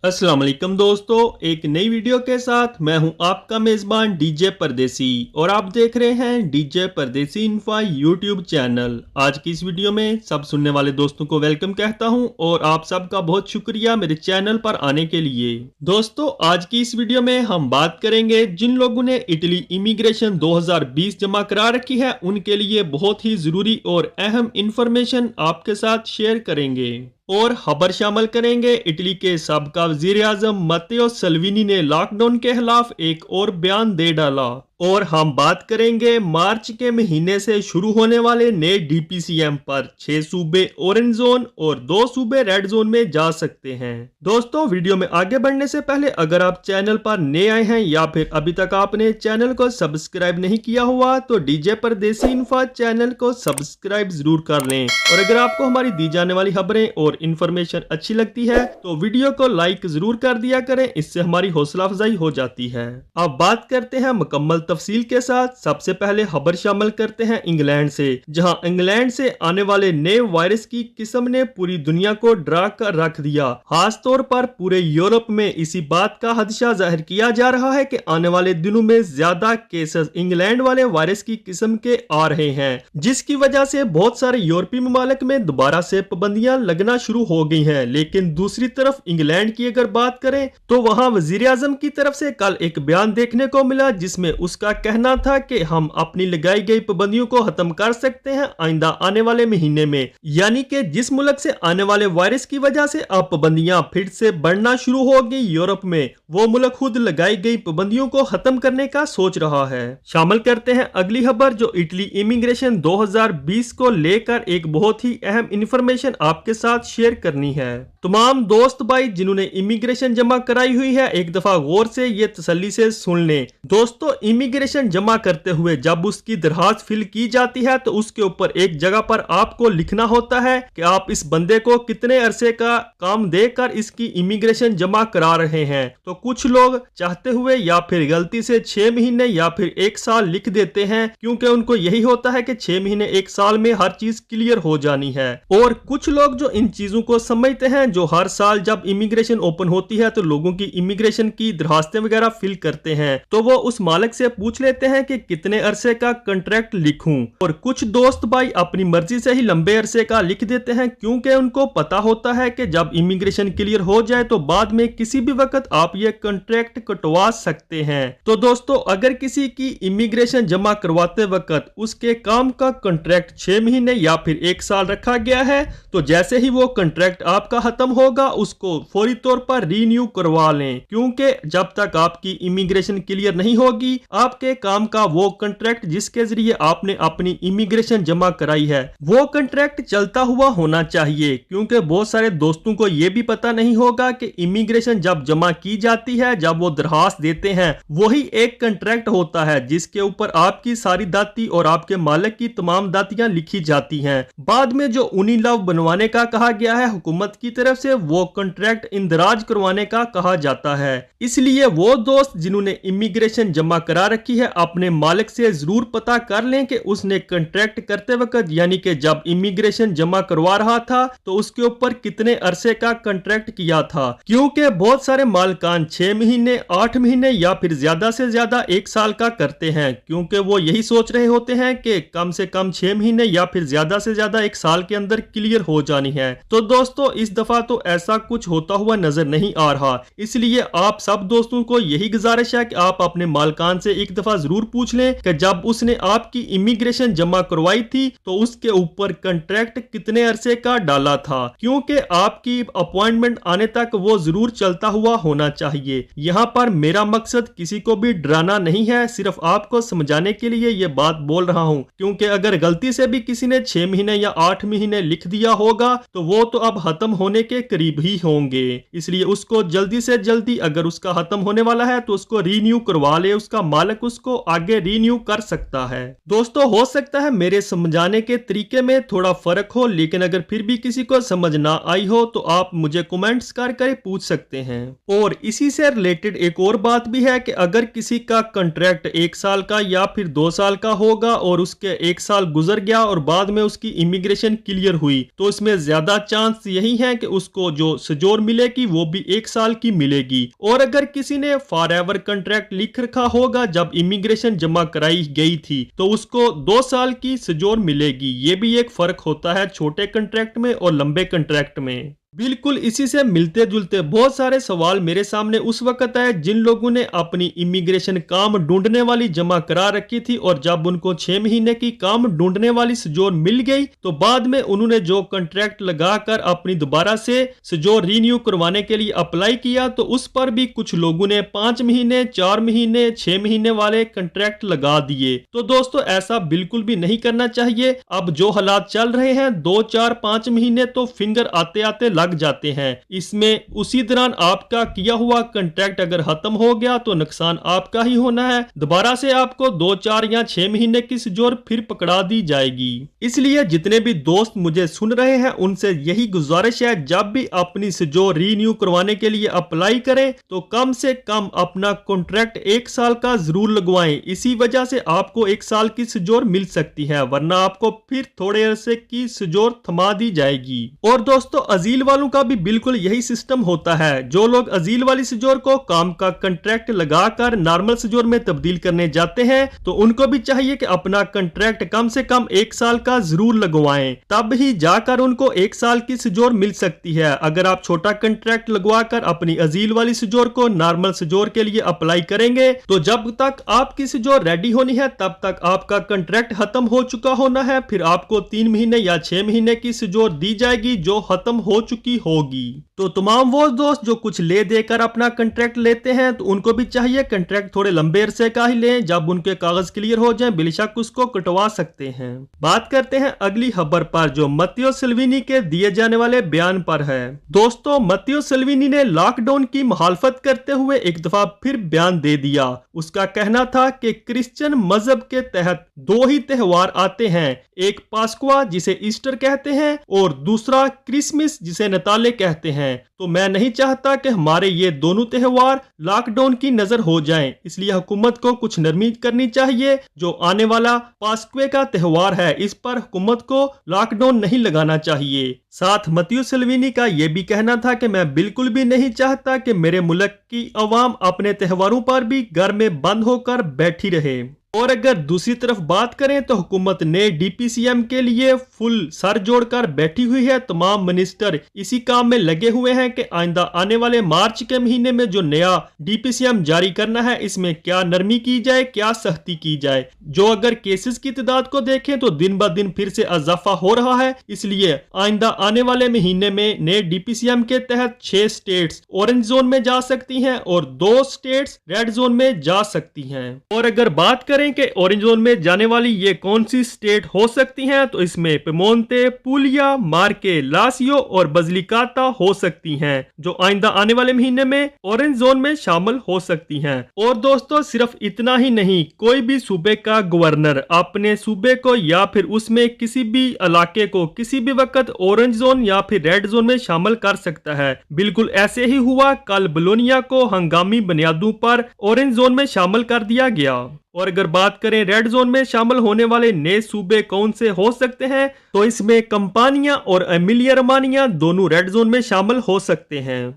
अस्सलाम वालेकुम दोस्तों, एक नई वीडियो के साथ मैं हूं आपका मेज़बान डीजे परदेसी और आप देख रहे हैं डीजे परदेसी इन्फो यूट्यूब चैनल। आज की इस वीडियो में सब सुनने वाले दोस्तों को वेलकम कहता हूं और आप सबका बहुत शुक्रिया मेरे चैनल पर आने के लिए। दोस्तों, आज की इस वीडियो में हम बात करेंगे जिन लोगों ने इटली इमिग्रेशन 2020 जमा करा रखी है उनके लिए बहुत ही ज़रूरी और अहम इंफॉर्मेशन आपके साथ शेयर करेंगे। और खबर शामिल करेंगे इटली के साबका वजीर आजम मत्तेओ सल्विनी ने लॉकडाउन के खिलाफ एक और बयान दे डाला। और हम बात करेंगे मार्च के महीने से शुरू होने वाले नए डीपीसीएम पर 6 सूबे ऑरेंज जोन और 2 सूबे रेड जोन में जा सकते हैं। दोस्तों, वीडियो में आगे बढ़ने से पहले अगर आप चैनल पर नए आए हैं या फिर अभी तक आपने चैनल को सब्सक्राइब नहीं किया हुआ तो डीजे परदेसी इन्फो चैनल को सब्सक्राइब जरूर कर लें। और अगर आपको हमारी दी जाने वाली खबरें और इंफॉर्मेशन अच्छी लगती है तो वीडियो को लाइक जरूर कर दिया करें, इससे हमारी हौसला अफजाई हो जाती है। अब बात करते हैं मुकम्मल तफसील के साथ। सबसे पहले खबर शामिल करते हैं इंग्लैंड से, जहां इंग्लैंड से आने वाले नए वायरस की किस्म ने पूरी दुनिया को डरा कर रख दिया। खास तौर पर पूरे यूरोप में इसी बात का खदशा जाहिर किया जा रहा है कि आने वाले दिनों में ज्यादा केसेस इंग्लैंड वाले वायरस की किस्म के आ रहे हैं, जिसकी वजह से बहुत सारे यूरोपीय ममालिक में दोबारा से पाबंदियां लगना शुरू हो गई हैं। लेकिन दूसरी तरफ इंग्लैंड की अगर बात करें तो वहां वजीर आजम की तरफ से कल एक बयान देखने को मिला जिसमें उसका कहना था कि हम अपनी लगाई गई पाबंदियों को खत्म कर सकते हैं आइंदा आने वाले महीने में। यानी कि जिस मुल्क से आने वाले वायरस की वजह से अब पाबंदियां फिर से बढ़ना शुरू हो गई यूरोप में, वो मुल्क खुद लगाई गई पाबंदियों को खत्म करने का सोच रहा है। शामिल करते हैं अगली खबर, जो इटली इमिग्रेशन 2020 को लेकर एक बहुत ही अहम इंफॉर्मेशन आपके साथ शेयर करनी है। तमाम दोस्त भाई जिन्होंने इमिग्रेशन जमा कराई हुई है, एक दफा गौर से ये तसल्ली से सुन लें। दोस्तों, इमिग्रेशन जमा करते हुए जब उसकी दरखास्त फिल की जाती है तो उसके ऊपर एक जगह पर आपको लिखना होता है कि आप इस बंदे को कितने अरसे का काम देकर इसकी इमिग्रेशन जमा करा रहे हैं। तो कुछ लोग चाहते हुए या फिर गलती से 6 महीने या फिर 1 साल लिख देते हैं, क्योंकि उनको यही होता है कि 6 महीने 1 साल में हर चीज क्लियर हो जानी है। और कुछ लोग जो इन चीजों को समझते हैं, जो हर साल जब इमिग्रेशन ओपन होती है तो लोगों की इमिग्रेशन की दरखास्तें वगैरह फिल करते हैं, तो वो उस मालिक से पूछ लेते हैं कि कितने अरसे का कॉन्ट्रैक्ट लिखूं। और कुछ दोस्त भाई अपनी मर्जी से ही लंबे अरसे का लिख देते हैं, क्योंकि उनको पता होता है कि जब इमिग्रेशन क्लियर हो जाए तो बाद में किसी भी वक्त आप ये कॉन्ट्रैक्ट कटवा सकते हैं। तो दोस्तों, अगर किसी की इमिग्रेशन जमा करवाते वक्त उसके काम का कॉन्ट्रैक्ट 6 महीने या फिर 1 साल रखा गया है, तो जैसे ही वो कॉन्ट्रैक्ट आपका खत्म होगा उसको फौरी तौर पर रीन्यू करवा लें, क्योंकि जब तक आपकी इमिग्रेशन क्लियर नहीं होगी आपके काम का वो कॉन्ट्रैक्ट जिसके जरिए आपने अपनी इमिग्रेशन जमा कराई है वो कॉन्ट्रैक्ट चलता हुआ होना चाहिए। क्योंकि बहुत सारे दोस्तों को ये भी पता नहीं होगा कि इमिग्रेशन जब जमा की जाती है, जब वो दरखास्त देते हैं, वही एक कॉन्ट्रैक्ट होता है जिसके ऊपर आपकी सारी दाती और आपके मालिक की तमाम दातियां लिखी जाती हैं। बाद में जो उन्हीं लव बनवाने का कहा गया है हुकूमत की तरफ से, वो कॉन्ट्रैक्ट इंदराज करवाने का कहा जाता है। इसलिए वो दोस्त जिन्होंने इमिग्रेशन जमा करा रखी है अपने मालिक से जरूर पता कर लें कि उसने कॉन्ट्रैक्ट करते वक्त, यानी कि जब इमिग्रेशन जमा करवा रहा था, तो उसके ऊपर कितने अरसे का कॉन्ट्रैक्ट किया था। क्योंकि बहुत सारे मालिकान 6 महीने 8 महीने या फिर ज्यादा से ज्यादा 1 साल का करते हैं, क्योंकि वो यही सोच रहे होते हैं कि कम से कम 6 महीने या फिर ज्यादा से ज्यादा 1 साल के अंदर क्लियर हो जानी है। तो दोस्तों, इस दफा तो ऐसा कुछ होता हुआ नजर नहीं आ रहा। इसलिए आप सब दोस्तों को यही गुजारिश है कि आप अपने मालिकान से एक दफा जरूर पूछ लें कि जब उसने आपकी इमिग्रेशन जमा करवाई थी तो उसके ऊपर कॉन्ट्रैक्ट कितने अरसे का डाला था, क्योंकि आपकी अपॉइंटमेंट आने तक वो जरूर चलता हुआ होना चाहिए। यहाँ पर मेरा मकसद किसी को भी डराना नहीं है, सिर्फ आपको समझाने के लिए ये बात बोल रहा हूँ। क्योंकि अगर गलती से भी किसी ने 6 महीने या 8 महीने लिख दिया होगा तो वो तो अब खत्म होने के करीब ही होंगे। इसलिए उसको जल्दी से जल्दी, अगर उसका खत्म होने वाला है तो उसको रीन्यू करवा ले, उसका मालिक उसको आगे रीन्यू कर सकता है। दोस्तों, हो सकता है मेरे समझाने के तरीके में थोड़ा फर्क हो, लेकिन अगर फिर भी किसी को समझ ना आई हो तो आप मुझे कमेंट्स करके पूछ सकते हैं। और इसी से रिलेटेड एक और बात भी है कि अगर किसी का कॉन्ट्रैक्ट 1 साल का या फिर 2 साल का होगा और उसके 1 साल गुजर गया और बाद में उसकी इमिग्रेशन क्लियर हुई, तो इसमें ज्यादा चांस यही है कि उसको जो सजोर मिलेगी वो भी 1 साल की मिलेगी। और अगर किसी ने फॉर एवर कंट्रैक्ट लिख रखा होगा जब इमिग्रेशन जमा कराई गई थी तो उसको 2 साल की सजोर मिलेगी। ये भी एक फर्क होता है छोटे कंट्रैक्ट में और लंबे कंट्रैक्ट में। बिल्कुल इसी से मिलते जुलते बहुत सारे सवाल मेरे सामने उस वक्त आए जिन लोगों ने अपनी इमिग्रेशन काम ढूंढने वाली जमा करा रखी थी और जब उनको 6 महीने की काम ढूंढने वाली सजोर मिल गई तो बाद में उन्होंने जो कॉन्ट्रैक्ट लगाकर अपनी दोबारा से सजोर रीन्यू करवाने के लिए अप्लाई किया तो उस पर भी कुछ लोगों ने 5 महीने 4 महीने 6 महीने वाले कॉन्ट्रैक्ट लगा दिए। तो दोस्तों ऐसा बिल्कुल भी नहीं करना चाहिए। अब जो हालात चल रहे हैं 2 4 5 महीने तो फिंगर आते आते लग जाते हैं। इसमें उसी दौरान आपका किया हुआ कॉन्ट्रैक्ट अगर खत्म हो गया तो नुकसान आपका ही होना है। दोबारा से आपको 2 4 या 6 महीने की सजोर फिर पकड़ा दी जाएगी। इसलिए जितने भी दोस्त मुझे सुन रहे हैं उनसे यही गुजारिश है जब भी अपनी सजोर रीन्यू करवाने के लिए अप्लाई करें तो कम से कम अपना कॉन्ट्रैक्ट 1 साल का जरूर लगवाएं। इसी वजह से आपको 1 साल की सजोर मिल सकती है, वरना आपको फिर थोड़े अरसे की सजोर थमा दी जाएगी। और दोस्तों अजील वालों का भी बिल्कुल यही सिस्टम होता है। जो लोग अजील वाली सजोर को काम का कॉन्ट्रैक्ट लगाकर नॉर्मल सजोर में तब्दील करने जाते हैं तो उनको भी चाहिए कि अपना कॉन्ट्रैक्ट कम से कम 1 साल का जरूर लगवाएं, तब ही जाकर उनको 1 साल की सजोर मिल सकती है। अगर आप छोटा कॉन्ट्रैक्ट लगवाकर अपनी अजील वाली सजोर को नॉर्मल सजोर के लिए अप्लाई करेंगे तो जब तक आपकी सजोर रेडी होनी है तब तक आपका कॉन्ट्रैक्ट खत्म हो चुका होना है। फिर आपको 3 महीने या 6 महीने की सजोर दी जाएगी जो खत्म हो चुकी होगी। तो तमाम वो दोस्त जो कुछ ले देकर अपना कॉन्ट्रैक्ट लेते हैं तो उनको भी चाहिए कॉन्ट्रैक्ट थोड़े लंबे अरसे का ही लें। जब उनके कागज क्लियर हो जाएं बेशक उसको कटवा सकते हैं। बात करते हैं अगली खबर पर जो मत्तेओ सल्विनी के दिए जाने वाले बयान पर है। दोस्तों मत्तेओ सल्विनी ने लॉकडाउन की मुखालफत करते हुए एक दफा फिर बयान दे दिया। उसका कहना था कि क्रिश्चियन मजहब के तहत 2 ही त्योहार आते हैं, एक पास्कुआ जिसे ईस्टर कहते हैं और दूसरा क्रिसमस जिसे नताले कहते हैं। तो मैं नहीं चाहता कि हमारे ये दोनों त्योहार लॉकडाउन की नजर हो जाएं, इसलिए हुकूमत को कुछ नरमी करनी चाहिए। जो आने वाला पास्कुए का त्योहार है इस पर हुकूमत को लॉकडाउन नहीं लगाना चाहिए। साथ मत्तेओ सल्विनी का यह भी कहना था कि मैं बिल्कुल भी नहीं चाहता कि मेरे मुल्क की अवाम अपने त्योहारों पर भी घर में बंद होकर बैठी रहे। और अगर दूसरी तरफ बात करें तो हुकूमत ने डीपीसीएम के लिए फुल सर जोड़कर बैठी हुई है। तमाम मिनिस्टर इसी काम में लगे हुए हैं कि आइंदा आने वाले मार्च के महीने में जो नया डीपीसीएम जारी करना है इसमें क्या नरमी की जाए, क्या सख्ती की जाए। जो अगर केसेस की तादाद को देखें तो दिन ब दिन फिर से इजाफा हो रहा है, इसलिए आइंदा आने वाले महीने में नए डीपीसीएम के तहत 6 स्टेट्स ऑरेंज जोन में जा सकती हैं और 2 स्टेट्स रेड जोन में जा सकती हैं। और अगर बात करें कि ऑरेंज जोन में जाने वाली ये कौन सी स्टेट हो सकती हैं तो इसमें पेमोंते, पुलिया, मार्के, लासियो और बजलिकाता हो सकती हैं जो आइंदा आने वाले महीने में ऑरेंज जोन में शामिल हो सकती हैं। और दोस्तों सिर्फ इतना ही नहीं, कोई भी सूबे का गवर्नर अपने सूबे को या फिर उसमें किसी भी इलाके को किसी भी वक्त ऑरेंज जोन या फिर रेड जोन में शामिल कर सकता है। बिल्कुल ऐसे ही हुआ, कल बोलोनिया को हंगामी बुनियादों पर ऑरेंज जोन में शामिल कर दिया गया। और अगर बात करें रेड जोन में शामिल होने वाले नए सूबे कौन से हो सकते हैं तो इसमें कंपानिया और एमिलिया रोमानिया दोनों रेड जोन में शामिल हो सकते हैं।